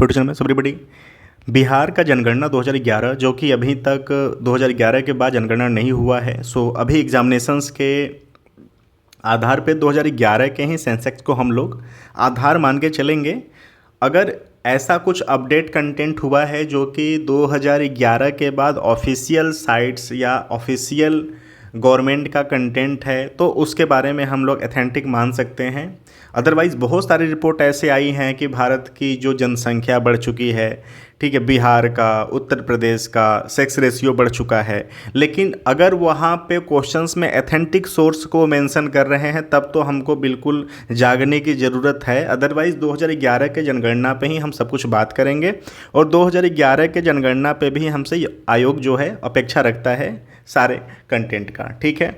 Protection में सबसे बड़ी बिहार का जनगणना 2011 जो कि अभी तक 2011 के बाद जनगणना नहीं हुआ है। सो अभी एग्जामिनेशंस के आधार पे 2011 के ही सेंसेक्स को हम लोग आधार मान के चलेंगे। अगर ऐसा कुछ अपडेट कंटेंट हुआ है जो कि 2011 के बाद ऑफिशियल साइट्स या ऑफिशियल गवर्नमेंट का कंटेंट है तो उसके बारे में हम लोग अथेंटिक मान सकते हैं। अदरवाइज़ बहुत सारी रिपोर्ट ऐसे आई हैं कि भारत की जो जनसंख्या बढ़ चुकी है, ठीक है, बिहार का, उत्तर प्रदेश का सेक्स रेशियो बढ़ चुका है, लेकिन अगर वहाँ पे क्वेश्चंस में एथेंटिक सोर्स को मेंशन कर रहे हैं तब तो हमको बिल्कुल जागने की ज़रूरत है। अदरवाइज़ 2011 के जनगणना पे ही हम सब कुछ बात करेंगे और 2011 के जनगणना पे भी हमसे आयोग जो है अपेक्षा रखता है सारे कंटेंट का, ठीक है।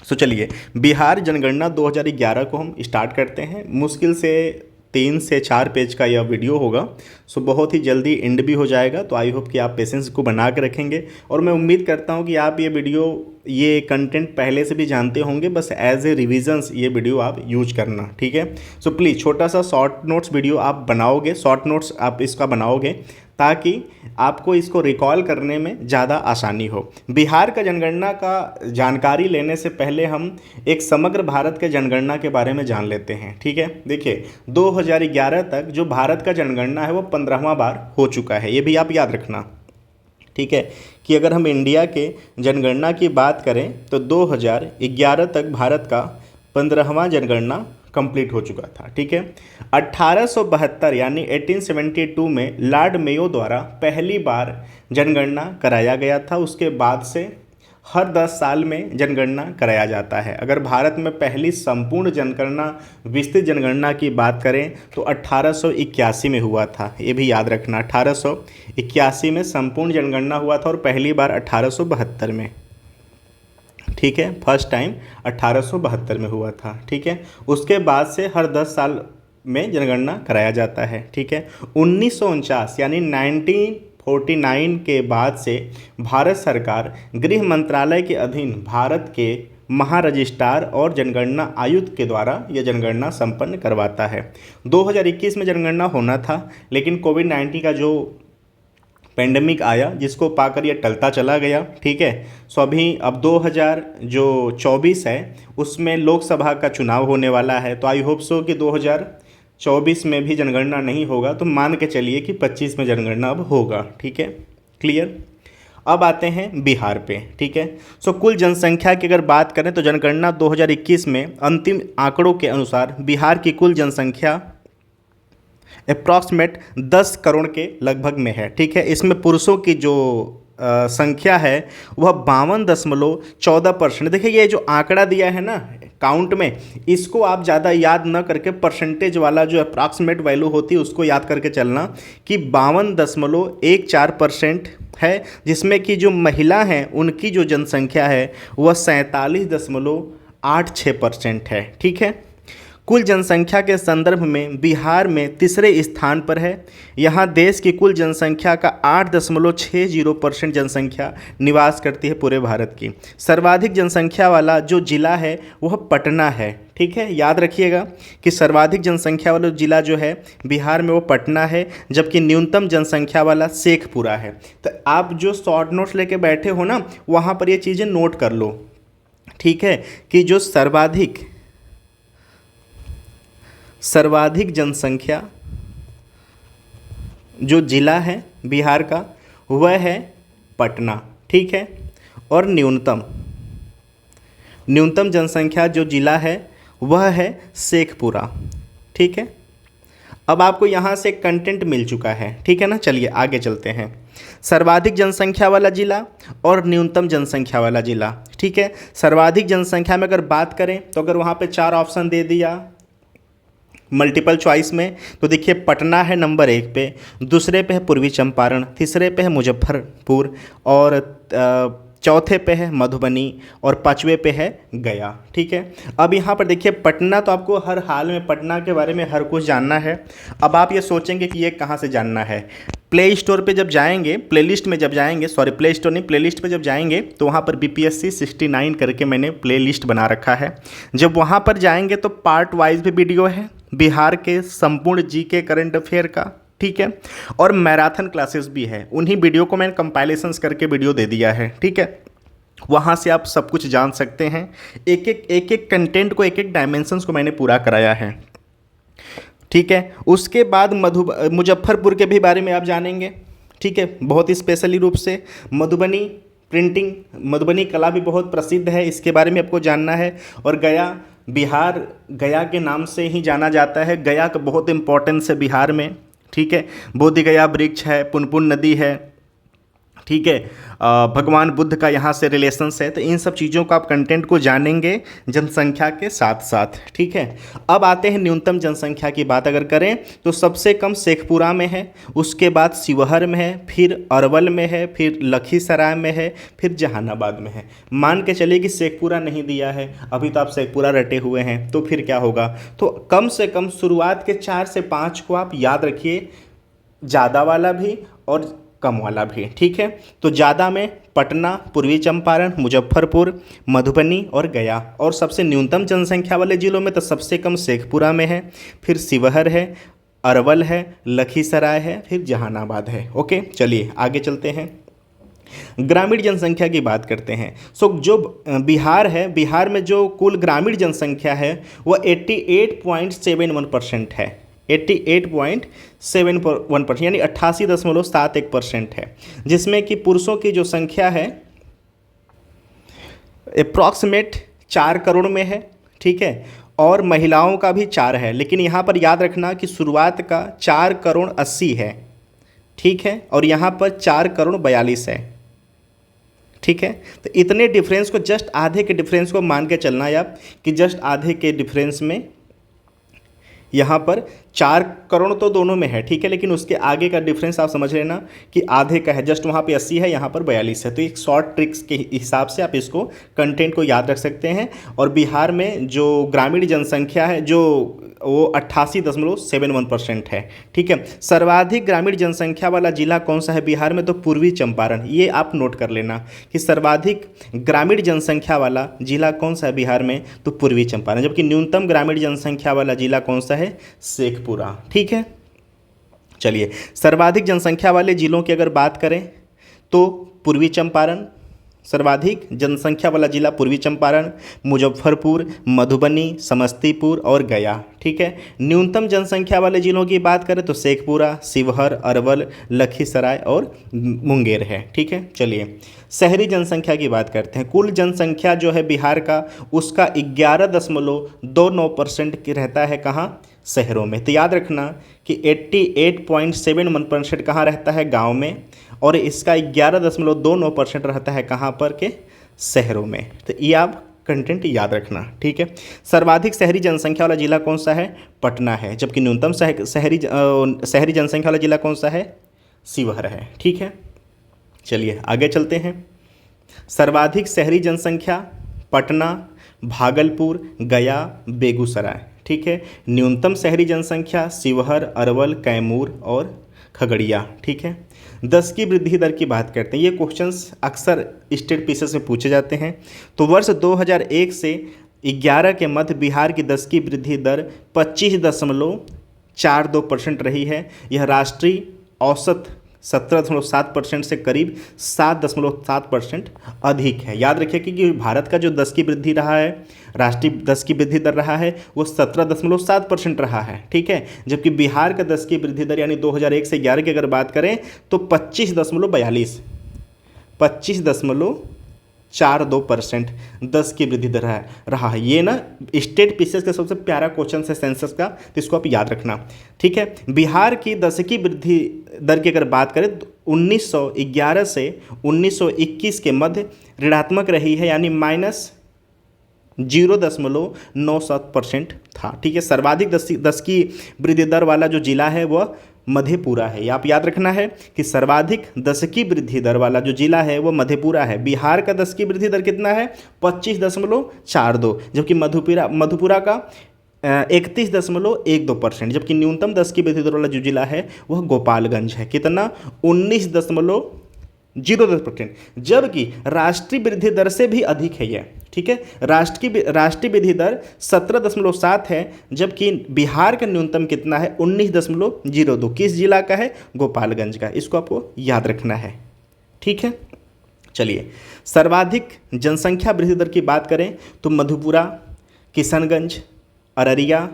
सो चलिए बिहार जनगणना 2011 को हम स्टार्ट करते हैं। मुश्किल से 3 से 4 पेज का यह वीडियो होगा। सो बहुत ही जल्दी एंड भी हो जाएगा, तो आई होप कि आप पेशेंस को बना के रखेंगे और मैं उम्मीद करता हूं कि आप ये कंटेंट पहले से भी जानते होंगे, बस एज ए रिविजन्स ये वीडियो आप यूज करना, ठीक है। सो प्लीज़ छोटा सा शॉर्ट नोट्स वीडियो आप बनाओगे, शॉर्ट नोट्स आप इसका बनाओगे ताकि आपको इसको रिकॉल करने में ज़्यादा आसानी हो। बिहार का जनगणना का जानकारी लेने से पहले हम एक समग्र भारत के जनगणना के बारे में जान लेते हैं, ठीक है। देखिए 2011 तक जो भारत का जनगणना है वो 15वां बार हो चुका है, ये भी आप याद रखना, ठीक है, कि अगर हम इंडिया के जनगणना की बात करें तो 2011 तक भारत का 15वां जनगणना कंप्लीट हो चुका था, ठीक है। 1872 यानी 1872 में लॉर्ड मेयो द्वारा पहली बार जनगणना कराया गया था। उसके बाद से हर 10 साल में जनगणना कराया जाता है। अगर भारत में पहली संपूर्ण जनगणना, विस्तृत जनगणना की बात करें तो 1881 में हुआ था, ये भी याद रखना। 1881 में संपूर्ण जनगणना हुआ था और पहली बार 1872 में, ठीक है, फर्स्ट टाइम 1872 में हुआ था, ठीक है। उसके बाद से हर 10 साल में जनगणना कराया जाता है, ठीक है। 1949 यानी 1949 के बाद से भारत सरकार गृह मंत्रालय के अधीन भारत के महारजिस्ट्रार और जनगणना आयुक्त के द्वारा यह जनगणना संपन्न करवाता है। 2021 में जनगणना होना था, लेकिन कोविड-19 का जो पेंडेमिक आया जिसको पाकर यह टलता चला गया, ठीक है। सो अभी अब 2024 है उसमें लोकसभा का चुनाव होने वाला है, तो आई होप सो कि 2024 में भी जनगणना नहीं होगा, तो मान के चलिए कि 25 में जनगणना अब होगा, ठीक है, क्लियर। अब आते हैं बिहार पे, ठीक है। सो कुल जनसंख्या की अगर बात करें तो जनगणना 2021 में अंतिम आंकड़ों के अनुसार बिहार की कुल जनसंख्या अप्रॉक्सीमेट 10 करोड़ के लगभग में है, ठीक है। इसमें पुरुषों की जो संख्या है वह 52.14%। देखिए ये जो आंकड़ा दिया है ना काउंट में, इसको आप ज़्यादा याद न करके परसेंटेज वाला जो अप्रॉक्सीमेट वैल्यू होती है उसको याद करके चलना कि 52.14% है, जिसमें कि जो महिला हैं उनकी जो जनसंख्या है वह 47.86% है, ठीक है। कुल जनसंख्या के संदर्भ में बिहार में तीसरे स्थान पर है। यहाँ देश की कुल जनसंख्या का 8.60% जनसंख्या निवास करती है पूरे भारत की। सर्वाधिक जनसंख्या वाला जो जिला है वह पटना है, ठीक है, याद रखिएगा कि सर्वाधिक जनसंख्या वाला जिला जो है बिहार में वो पटना है, जबकि न्यूनतम जनसंख्या वाला शेखपुरा है। तो आप जो शॉर्ट नोट्स लेके बैठे हो ना वहाँ पर ये चीज़ें नोट कर लो, ठीक है, कि जो सर्वाधिक जनसंख्या जो जिला है बिहार का वह है पटना, ठीक है, और न्यूनतम जनसंख्या जो जिला है वह है शेखपुरा, ठीक है। अब आपको यहाँ से कंटेंट मिल चुका है, ठीक है ना। चलिए आगे चलते हैं। सर्वाधिक जनसंख्या वाला जिला और न्यूनतम जनसंख्या वाला जिला, ठीक है। सर्वाधिक जनसंख्या में अगर बात करें तो अगर वहाँ पे 4 ऑप्शन दे दिया मल्टीपल चॉइस में, तो देखिए पटना है नंबर 1 पे, दूसरे पे है पूर्वी चंपारण, तीसरे पे है मुजफ्फरपुर और चौथे पे है मधुबनी और 5वें पे है गया, ठीक है। अब यहाँ पर देखिए पटना, तो आपको हर हाल में पटना के बारे में हर कुछ जानना है। अब आप ये सोचेंगे कि ये कहाँ से जानना है। प्ले स्टोर पे जब जाएंगे, प्लेलिस्ट में जब जाएंगे, सॉरी प्ले स्टोर नहीं, प्लेलिस्ट पे जब जाएंगे तो वहाँ पर BPSC 69 करके मैंने प्लेलिस्ट बना रखा है। जब वहाँ पर जाएंगे तो पार्ट वाइज भी वीडियो है बिहार के संपूर्ण GK करंट अफेयर का, ठीक है। और मैराथन क्लासेस भी है, उन्हीं वीडियो को मैंने कंपाइलेशंस करके वीडियो दे दिया है, ठीक है। वहाँ से आप सब कुछ जान सकते हैं, एक एक कंटेंट को, एक एक डायमेंशंस को मैंने पूरा कराया है, ठीक है। उसके बाद मुजफ्फरपुर के भी बारे में आप जानेंगे, ठीक है, बहुत ही स्पेशली रूप से। मधुबनी प्रिंटिंग, मधुबनी कला भी बहुत प्रसिद्ध है, इसके बारे में आपको जानना है। और गया, बिहार गया के नाम से ही जाना जाता है, गया का बहुत इंपॉर्टेंस है बिहार में, ठीक है। बोधि गया वृक्ष है, पुनपुन नदी है, ठीक है। भगवान बुद्ध का यहाँ से रिलेशंस है। तो इन सब चीज़ों को आप कंटेंट को जानेंगे जनसंख्या के साथ साथ, ठीक है। अब आते हैं न्यूनतम जनसंख्या की बात अगर करें तो सबसे कम शेखपुरा में है, उसके बाद शिवहर में है, फिर अरवल में है, फिर लखीसराय में है, फिर जहानाबाद में है। मान के चलिए कि शेखपुरा नहीं दिया है, अभी तो आप शेखपुरा रटे हुए हैं, तो फिर क्या होगा, तो कम से कम शुरुआत के 4 से 5 को आप याद रखिए, ज़्यादा वाला भी और कम वाला भी, ठीक है। तो ज़्यादा में पटना, पूर्वी चंपारण, मुजफ्फरपुर, मधुबनी और गया। और सबसे न्यूनतम जनसंख्या वाले जिलों में तो सबसे कम शेखपुरा में है, फिर शिवहर है, अरवल है, लखीसराय है, फिर जहानाबाद है। ओके, चलिए आगे चलते हैं, ग्रामीण जनसंख्या की बात करते हैं। जो बिहार है, बिहार में जो कुल ग्रामीण जनसंख्या है वह 88.71% है, 88.71% यानी 88.71% है, जिसमें कि पुरुषों की जो संख्या है अप्रॉक्सीमेट 4 करोड़ में है, ठीक है। और महिलाओं का भी 4 है, लेकिन यहाँ पर याद रखना कि शुरुआत का 4,80,00,000 है, ठीक है, और यहाँ पर 4,42,00,000 है, ठीक है। तो इतने डिफरेंस को, जस्ट आधे के डिफरेंस को मान के चलना है आप कि जस्ट आधे के डिफरेंस में यहाँ पर 4 करोड़ तो दोनों में है, ठीक है, लेकिन उसके आगे का डिफरेंस आप समझ लेना कि आधे का है, जस्ट वहाँ पे 80 है, यहाँ पर 42 है। तो एक शॉर्ट ट्रिक्स के हिसाब से आप इसको कंटेंट को याद रख सकते हैं। और बिहार में जो ग्रामीण जनसंख्या है जो वो 88.71% है, ठीक है। सर्वाधिक ग्रामीण जनसंख्या वाला जिला कौन सा है बिहार में, तो पूर्वी चंपारण। ये आप नोट कर लेना कि सर्वाधिक ग्रामीण जनसंख्या वाला जिला कौन सा है बिहार में, तो पूर्वी चंपारण। जबकि न्यूनतम ग्रामीण जनसंख्या वाला जिला कौन सा है, शेखपुरा, ठीक है। चलिए, सर्वाधिक जनसंख्या वाले जिलों की अगर बात करें तो पूर्वी चंपारण, सर्वाधिक जनसंख्या वाला जिला पूर्वी चंपारण, मुजफ्फरपुर, मधुबनी, समस्तीपुर और गया, ठीक है। न्यूनतम जनसंख्या वाले जिलों की बात करें तो शेखपुरा, शिवहर, अरवल, लखीसराय और मुंगेर है, ठीक है। चलिए, शहरी जनसंख्या की बात करते हैं। कुल जनसंख्या जो है बिहार का, उसका 11.29% की रहता है कहाँ, शहरों में। तो याद रखना कि 88.71% कहाँ रहता है, गांव में, और इसका 11.29% रहता है कहाँ पर के, शहरों में। तो ये आप कंटेंट याद रखना, ठीक है। सर्वाधिक शहरी जनसंख्या वाला जिला कौन सा है, पटना है। जबकि न्यूनतम शहरी जनसंख्या वाला जिला कौन सा है, शिवहर है, ठीक है। चलिए आगे चलते हैं। सर्वाधिक शहरी जनसंख्या पटना, भागलपुर, गया, बेगूसराय, ठीक है। न्यूनतम शहरी जनसंख्या शिवहर, अरवल, कैमूर और खगड़िया, ठीक है। 10 की वृद्धि दर की बात करते हैं। ये क्वेश्चंस अक्सर स्टेट पीसेस में पूछे जाते हैं। तो वर्ष 2001 से 11 के मध्य बिहार की 10 की वृद्धि दर 25.42% रही है। यह राष्ट्रीय औसत 17.7% से करीब 7.7% अधिक है। याद रखिए कि भारत का जो 10 की वृद्धि रहा है, राष्ट्रीय 10 की वृद्धि दर रहा है, वो 17.7% रहा है, ठीक है। जबकि बिहार का 10 की वृद्धि दर यानी 2001 से 11 की अगर बात करें तो 25.42% 10 की वृद्धि दर रहा है। ये ना स्टेट पीसेस का सबसे प्यारा क्वेश्चन है सेंसस का, तो इसको आप याद रखना, ठीक है। बिहार की 10 की वृद्धि दर की अगर बात करें तो 1911 से 1921 के मध्य ऋणात्मक रही है, यानी -0.97% था, ठीक है। सर्वाधिक 10 की वृद्धि दर वाला जो जिला है वह मधेपुरा है। आप याद रखना है कि सर्वाधिक 10 की वृद्धि दर वाला जो जिला है वो मधेपुरा है। बिहार का 10 की वृद्धि दर कितना है, 25.42, जबकि मधुपुरा का 31.12%। जबकि न्यूनतम 10 की वृद्धि दर वाला जो जिला है वह गोपालगंज है। कितना, 19.97, 0.10%, जबकि राष्ट्रीय वृद्धि दर से भी अधिक है यह, ठीक है। राष्ट्रीय वृद्धि दर 17.7 है, जबकि बिहार का न्यूनतम कितना है, 19.02। किस जिला का है, गोपालगंज का। इसको आपको याद रखना है, ठीक है। चलिए, सर्वाधिक जनसंख्या वृद्धि दर की बात करें तो मधेपुरा, किशनगंज, अररिया,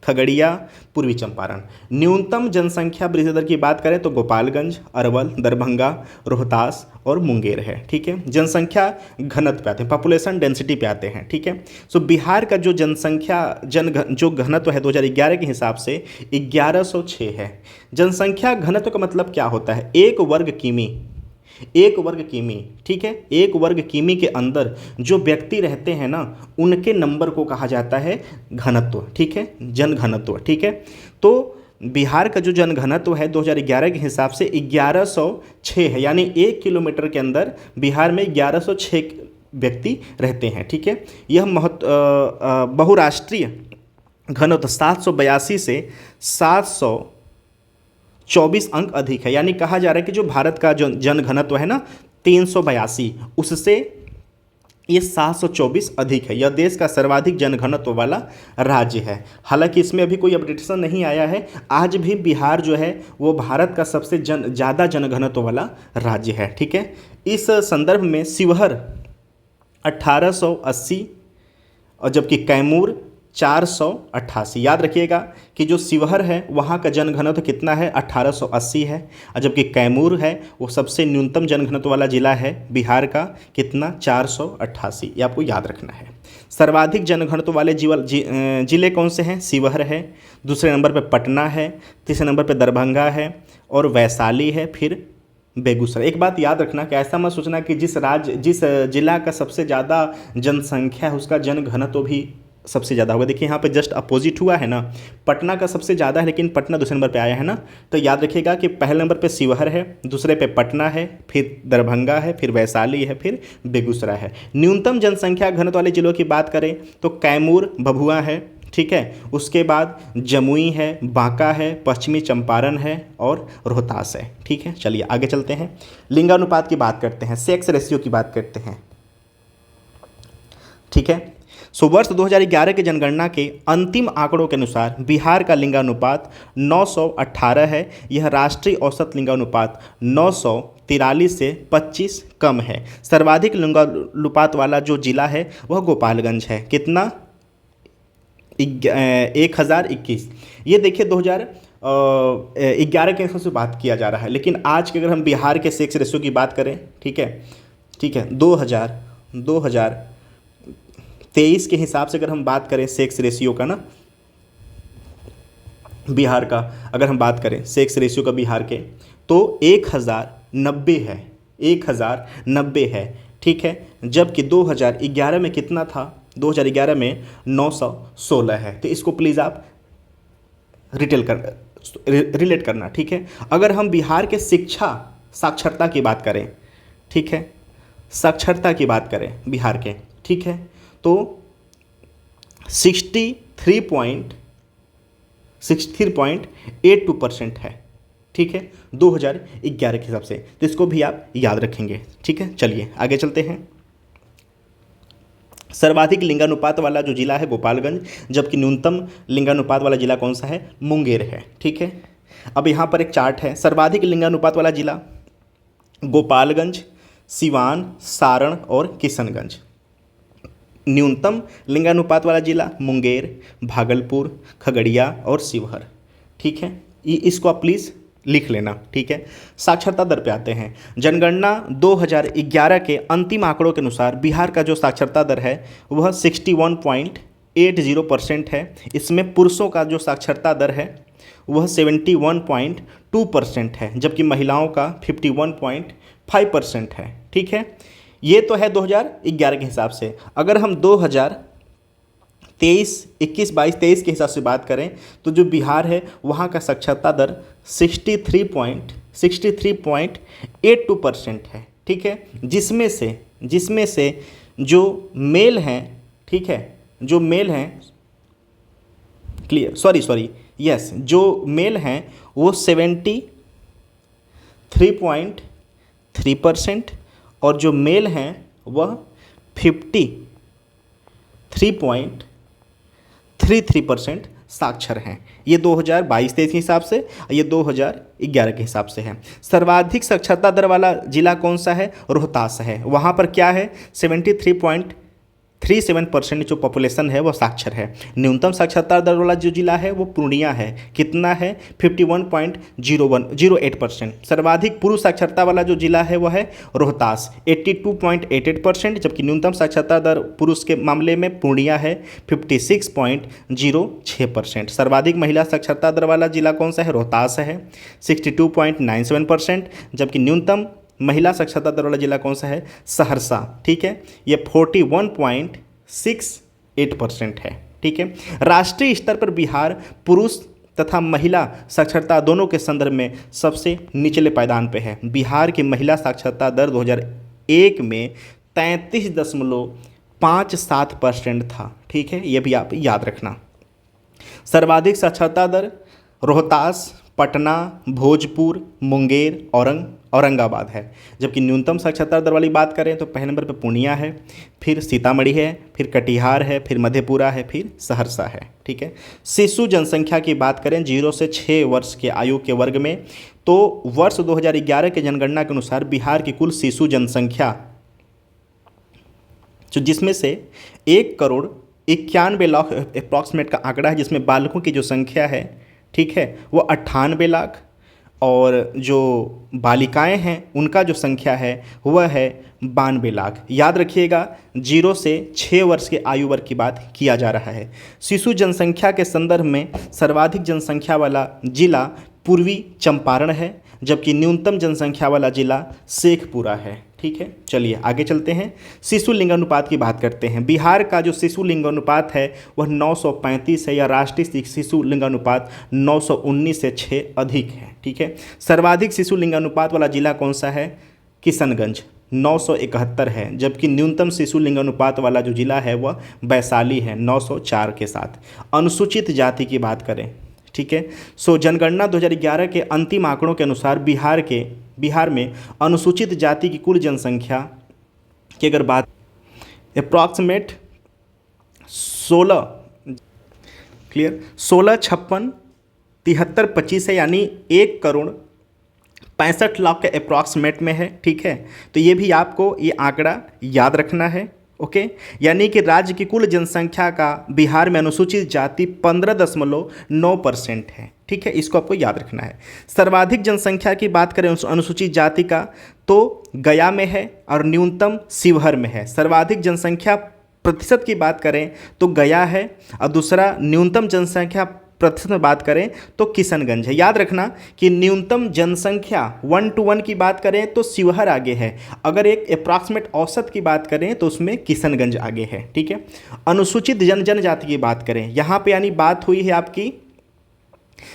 खगड़िया, पूर्वी चंपारण। न्यूनतम जनसंख्या वृद्धि दर की बात करें तो गोपालगंज, अरवल, दरभंगा, रोहतास और मुंगेर है, ठीक है। जनसंख्या घनत्व पे आते हैं, पॉपुलेशन डेंसिटी पे आते हैं, ठीक है। सो बिहार का जो जनसंख्या जो घनत्व है 2011 के हिसाब से 1106 है। जनसंख्या घनत्व का मतलब क्या होता है, एक वर्ग किमी, ठीक है। एक वर्ग किमी के अंदर जो व्यक्ति रहते हैं ना, उनके नंबर को कहा जाता है घनत्व, ठीक है, जन घनत्व, ठीक है। तो बिहार का जो जन घनत्व है 2011 के हिसाब से 1106 है, यानी 1 किलोमीटर के अंदर बिहार में 1106 व्यक्ति रहते हैं, ठीक है। यह बहुराष्ट्रीय घनत्व 782 से 724 अंक अधिक है, यानी कहा जा रहा है कि जो भारत का जो जन घनत्व है ना 382, उससे ये 724 अधिक है। यह देश का सर्वाधिक जनघनत्व वाला राज्य है। हालांकि इसमें अभी कोई अपडेटेशन नहीं आया है, आज भी बिहार जो है वो भारत का सबसे ज़्यादा जनघनत्व वाला राज्य है, ठीक है। इस संदर्भ में शिवहर 1880 और जबकि कैमूर 488। याद रखिएगा कि जो शिवहर है वहाँ का जनघनत्व कितना है, 1880 है, और जबकि कैमूर है वो सबसे न्यूनतम जनघनत्व वाला जिला है बिहार का, कितना, 488। ये आपको याद रखना है। सर्वाधिक जनघनत्व वाले जिले कौन से हैं, शिवहर है, दूसरे नंबर पर पटना है, तीसरे नंबर पर दरभंगा है और वैशाली है, फिर बेगूसराय। एक बात याद रखना कि ऐसा मत सोचना कि जिस जिला का सबसे ज़्यादा जनसंख्या है उसका जनघनत्व भी सबसे ज़्यादा होगा। देखिए यहाँ पे जस्ट अपोजिट हुआ है ना, पटना का सबसे ज़्यादा है लेकिन पटना दूसरे नंबर पे आया है ना। तो याद रखिएगा कि पहले नंबर पे शिवहर है, दूसरे पे पटना है, फिर दरभंगा है, फिर वैशाली है, फिर बेगूसराय है। न्यूनतम जनसंख्या घनत्व वाले जिलों की बात करें तो कैमूर, भभुआ है, ठीक है। उसके बाद जमुई है, बांका है, पश्चिमी चंपारण है और रोहतास है, ठीक है। चलिए आगे चलते हैं, लिंगानुपात की बात करते हैं, सेक्स रेशियो की बात करते हैं, ठीक है। सो वर्ष 2011 की जनगणना के अंतिम आंकड़ों के अनुसार बिहार का लिंगानुपात 918 है। यह राष्ट्रीय औसत लिंगानुपात 943 से 25 कम है। सर्वाधिक लिंगानुपात वाला जो जिला है वह गोपालगंज है, कितना, 1021। ये देखिए 2011 के हिसाब से बात किया जा रहा है, लेकिन आज के अगर हम बिहार के सेक्स रेशियो की बात करें, ठीक है 2023 के हिसाब से अगर हम बात करें सेक्स रेशियो का ना, बिहार का अगर हम बात करें सेक्स रेशियो का बिहार के, तो 1090 है, 1090 है, ठीक है। जबकि 2011 में कितना था, 2011 में 916 है। तो इसको प्लीज़ आप रिलेट करना, ठीक है। अगर हम बिहार के शिक्षा साक्षरता की बात करें, ठीक है, साक्षरता की बात करें बिहार के, ठीक है, तो 63.82% है, ठीक है, 2011 के हिसाब से। तो इसको भी आप याद रखेंगे, ठीक है। चलिए आगे चलते हैं। सर्वाधिक लिंगानुपात वाला जो जिला है गोपालगंज, जबकि न्यूनतम लिंगानुपात वाला जिला कौन सा है, मुंगेर है, ठीक है। अब यहाँ पर एक चार्ट है, सर्वाधिक लिंगानुपात वाला जिला गोपालगंज, सिवान, सारण और किशनगंज। न्यूनतम लिंगानुपात वाला जिला मुंगेर, भागलपुर, खगड़िया और शिवहर, ठीक है। इसको आप प्लीज़ लिख लेना, ठीक है। साक्षरता दर पे आते हैं। जनगणना 2011 के अंतिम आंकड़ों के अनुसार बिहार का जो साक्षरता दर है वह 61.80% है। इसमें पुरुषों का जो साक्षरता दर है वह 71.2% है, जबकि महिलाओं का 51.5% है, ठीक है। ये तो है 2011 के हिसाब से। अगर हम 2023 के हिसाब से बात करें तो जो बिहार है वहाँ का साक्षरता दर 63.82% है, ठीक है। जिसमें से जो मेल हैं, ठीक है, जो मेल हैं जो मेल हैं वो 73.3% 53% और जो मेल हैं वह 53.33% साक्षर हैं। ये 2022-23 के हिसाब से, ये 2011 के हिसाब से है। सर्वाधिक साक्षरता दर वाला जिला कौन सा है? रोहतास है। वहाँ पर क्या है? 73.37% जो पॉपुलेशन है वो साक्षर है। न्यूनतम साक्षरता दर वाला जो जिला है वो पूर्णिया है। कितना है? 51.08%। सर्वाधिक पुरुष साक्षरता वाला जो जिला है वो है रोहतास, 82.88%, जबकि न्यूनतम साक्षरता दर पुरुष के मामले में पूर्णिया है 56.06%। सर्वाधिक महिला साक्षरता दर वाला जिला कौन सा है? रोहतास है, 62.97%, जबकि न्यूनतम महिला साक्षरता दर वाला जिला कौन सा है? सहरसा। ठीक है, ये 41.68% है। ठीक है, राष्ट्रीय स्तर पर बिहार पुरुष तथा महिला साक्षरता दोनों के संदर्भ में सबसे निचले पायदान पे है। बिहार की महिला साक्षरता दर 2001 में 33.57% था। ठीक है, ये भी आप याद रखना। सर्वाधिक साक्षरता दर रोहतास, पटना, भोजपुर, मुंगेर, औरंगाबाद है, जबकि न्यूनतम साक्षरता दर वाली बात करें तो पहले नंबर पर पूर्णिया है, फिर सीतामढ़ी है, फिर कटिहार है, फिर मधेपुरा है, फिर सहरसा है। ठीक है, शिशु जनसंख्या की बात करें 0 से 6 वर्ष के आयु के वर्ग में, तो वर्ष 2011 के जनगणना के अनुसार बिहार की कुल शिशु जनसंख्या जो जिसमें से 1,91,00,000 अप्रॉक्सीमेट का आंकड़ा है, जिसमें बालकों की जो संख्या है, ठीक है, वो 98 लाख, और जो बालिकाएं हैं उनका जो संख्या है वह है 92 लाख। याद रखिएगा, 0 से 6 वर्ष के आयु वर्ग की बात किया जा रहा है। शिशु जनसंख्या के संदर्भ में सर्वाधिक जनसंख्या वाला जिला पूर्वी चंपारण है, जबकि न्यूनतम जनसंख्या वाला जिला शेखपुरा है। ठीक है, चलिए आगे चलते हैं। शिशु लिंगानुपात की बात करते हैं। बिहार का जो शिशु लिंगानुपात है वह 935 है, या राष्ट्रीय शिशु लिंगानुपात 919 से 6 अधिक है। ठीक है, सर्वाधिक शिशु लिंगानुपात वाला जिला कौन सा है? किशनगंज, 971 है, जबकि न्यूनतम शिशु लिंगानुपात वाला जो जिला है वह वैशाली है, 904 के साथ। अनुसूचित जाति की बात करें, ठीक है, सो जनगणना 2011 के अंतिम आंकड़ों के अनुसार बिहार में अनुसूचित जाति की कुल जनसंख्या की अगर बात अप्रॉक्सीमेट 16,56,73,25 है, यानी 1,65,00,000 के अप्रॉक्सीमेट में है। ठीक है, तो ये भी आपको ये आंकड़ा याद रखना है। ओके, यानी कि राज्य की कुल जनसंख्या का बिहार में अनुसूचित जाति 15.9% है। ठीक है, इसको आपको याद रखना है। सर्वाधिक जनसंख्या की बात करें अनुसूचित जाति का तो गया में है और न्यूनतम शिवहर में है। सर्वाधिक जनसंख्या प्रतिशत की बात करें तो गया है, और दूसरा न्यूनतम जनसंख्या प्रतिशत में बात करें तो किशनगंज है। याद रखना कि न्यूनतम जनसंख्या 1 to 1 की बात करें तो शिवहर आगे है, अगर एक अप्रॉक्सीमेट औसत की बात करें तो उसमें किशनगंज आगे है। ठीक है, अनुसूचित जनजाति की बात करें, यहाँ पे यानी बात हुई है आपकी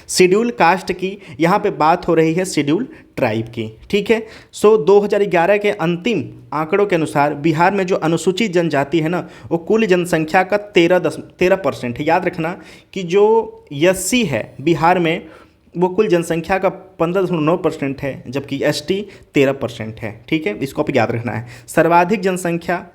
शेड्यूल कास्ट की, यहाँ पे बात हो रही है शेड्यूल ट्राइब की। ठीक है, सो 2011 के अंतिम आंकड़ों के अनुसार बिहार में जो अनुसूचित जनजाति है ना वो कुल जनसंख्या का 13% है। याद रखना कि जो एससी है बिहार में वो कुल जनसंख्या का 15.9% है, जबकि एसटी 13% है। ठीक है, इसको आप याद रखना है। सर्वाधिक जनसंख्या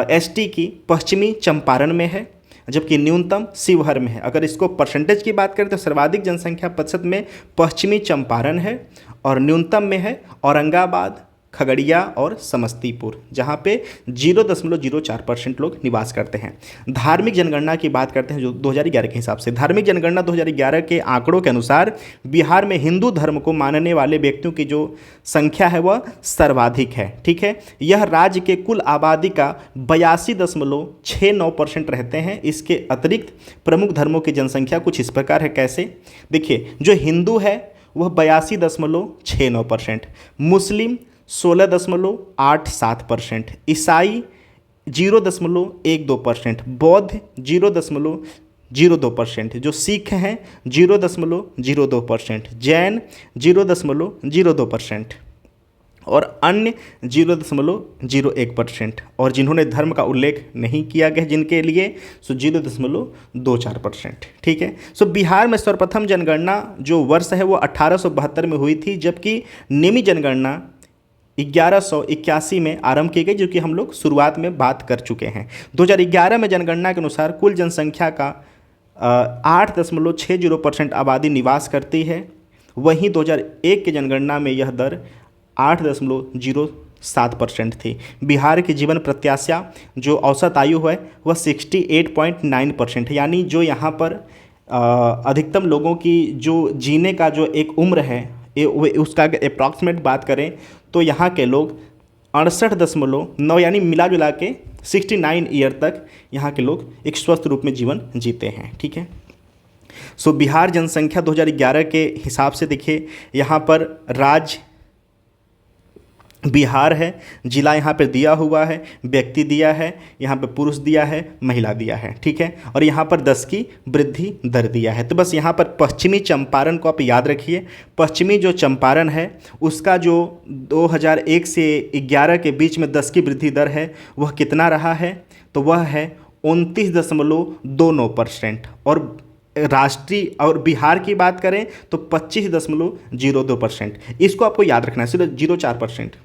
एसटी की पश्चिमी चंपारण में है, जबकि न्यूनतम शिवहर में है। अगर इसको परसेंटेज की बात करें तो सर्वाधिक जनसंख्या प्रतिशत में पश्चिमी चंपारण है और न्यूनतम में है औरंगाबाद, खगड़िया और समस्तीपुर, जहाँ पे 0.04% लोग निवास करते हैं। धार्मिक जनगणना की बात करते हैं जो 2011 के हिसाब से। धार्मिक जनगणना 2011 के आंकड़ों के अनुसार बिहार में हिंदू धर्म को मानने वाले व्यक्तियों की जो संख्या है वह सर्वाधिक है। ठीक है, यह राज्य के कुल आबादी का 82.69% रहते हैं। इसके अतिरिक्त प्रमुख धर्मों की जनसंख्या कुछ इस प्रकार है। कैसे? देखिए, जो हिंदू है वह 82.69%, मुस्लिम 16.87%, ईसाई 0.12%, बौद्ध 0.02%, जो सिख हैं 0.02%, जैन 0.02% और अन्य 0.01%, और जिन्होंने धर्म का उल्लेख नहीं किया गया जिनके लिए सो 0.24%। ठीक है, सो बिहार में सर्वप्रथम जनगणना जो वर्ष है वो 1872 में हुई थी, जबकि नियमित जनगणना 1181 में आरंभ की गई, जो कि हम लोग शुरुआत में बात कर चुके हैं। 2011 में जनगणना के अनुसार कुल जनसंख्या का 8.60% आबादी निवास करती है। वहीं 2001 की जनगणना में यह दर 8.07% थी। बिहार की जीवन प्रत्याशा जो औसत आयु है वह 68.9% है, यानी जो यहाँ पर अधिकतम लोगों की जो जीने का जो एक उम्र है उसका अप्रॉक्सीमेट बात करें तो यहाँ के लोग 68.9 यानी मिला जुला के 69 ईयर तक यहाँ के लोग एक स्वस्थ रूप में जीवन जीते हैं। ठीक है, सो बिहार जनसंख्या 2011 के हिसाब से देखिए, यहाँ पर राज्य बिहार है, जिला यहाँ पर दिया हुआ है, व्यक्ति दिया है, यहाँ पे पुरुष दिया है, महिला दिया है। ठीक है, और यहाँ पर 10 की वृद्धि दर दिया है। तो बस यहाँ पर पश्चिमी चंपारण को आप याद रखिए। पश्चिमी जो चंपारण है उसका जो 2001 से 11 के बीच में 10 की वृद्धि दर है वह कितना रहा है, तो वह है 29.29%। और राष्ट्रीय और बिहार की बात करें तो 25.02%। इसको आपको याद रखना है, सिर्फ 0.4%।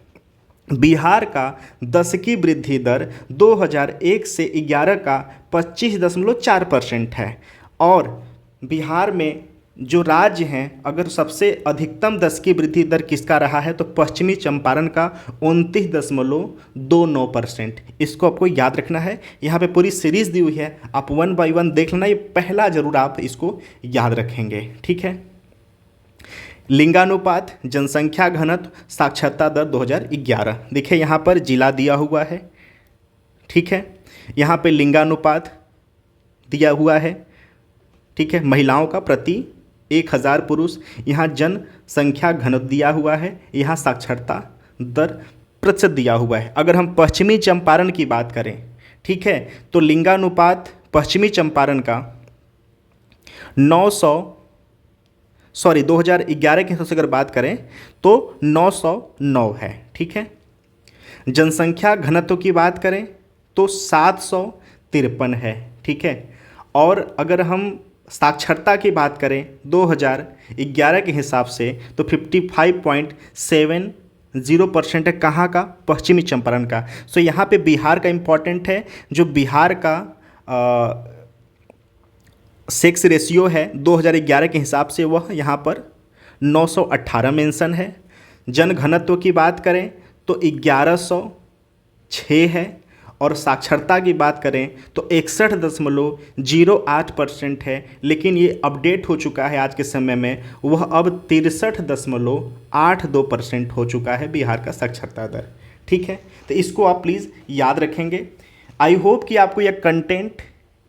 बिहार का 10 की वृद्धि दर 2001 से 11 का 25.4% है। और बिहार में जो राज्य हैं, अगर सबसे अधिकतम 10 की वृद्धि दर किसका रहा है तो पश्चिमी चंपारण का 29.29%। इसको आपको याद रखना है। यहाँ पे पूरी सीरीज दी हुई है, आप 1 बाय 1 देख लेना, ये पहला जरूर आप इसको याद रखेंगे। ठीक है, लिंगानुपात, जनसंख्या घनत्व, साक्षरता दर 2011। देखिए यहाँ पर जिला दिया हुआ है। ठीक है, यहाँ पे लिंगानुपात दिया हुआ है। ठीक है, महिलाओं का प्रति 1000 पुरुष, यहाँ जनसंख्या घनत्व दिया हुआ है, यहाँ साक्षरता दर प्रतिशत दिया हुआ है। अगर हम पश्चिमी चंपारण की बात करें, ठीक है, तो लिंगानुपात पश्चिमी चंपारण का 2011 के हिसाब से अगर बात करें तो 909 है। ठीक है, जनसंख्या घनत्व की बात करें तो 753 है। ठीक है, और अगर हम साक्षरता की बात करें 2011 के हिसाब से तो 55.70% है। कहाँ का? पश्चिमी चंपारण का। सो यहाँ पे बिहार का इम्पॉर्टेंट है, जो बिहार का सेक्स रेशियो है 2011 के हिसाब से वह यहाँ पर 918 मेंशन है। जन घनत्व की बात करें तो 1106 है। और साक्षरता की बात करें तो 61.08% है, लेकिन ये अपडेट हो चुका है आज के समय में, वह अब 63.82% हो चुका है बिहार का साक्षरता दर। ठीक है, तो इसको आप प्लीज़ याद रखेंगे। आई होप कि आपको यह कंटेंट,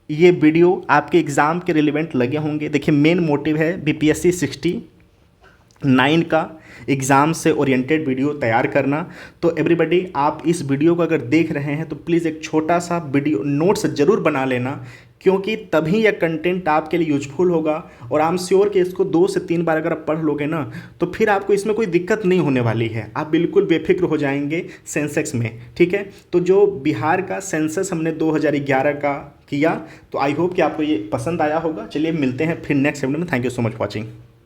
ये वीडियो आपके एग्ज़ाम के रिलेवेंट लगे होंगे। देखिए, मेन मोटिव है बीपीएससी 69 का एग्ज़ाम से ओरिएंटेड वीडियो तैयार करना। तो एवरीबॉडी, आप इस वीडियो को अगर देख रहे हैं तो प्लीज़ एक छोटा सा वीडियो नोट्स ज़रूर बना लेना, क्योंकि तभी यह कंटेंट आपके लिए यूजफुल होगा। और आई एम श्योर कि इसको 2 से 3 बार अगर आप पढ़ लोगे ना तो फिर आपको इसमें कोई दिक्कत नहीं होने वाली है, आप बिल्कुल बेफिक्र हो जाएंगे सेंसेक्स में। ठीक है, तो जो बिहार का सेंसस हमने 2011 का किया, तो आई होप कि आपको ये पसंद आया होगा। चलिए मिलते हैं फिर नेक्स्ट वीडियो में। Thank you so much watching.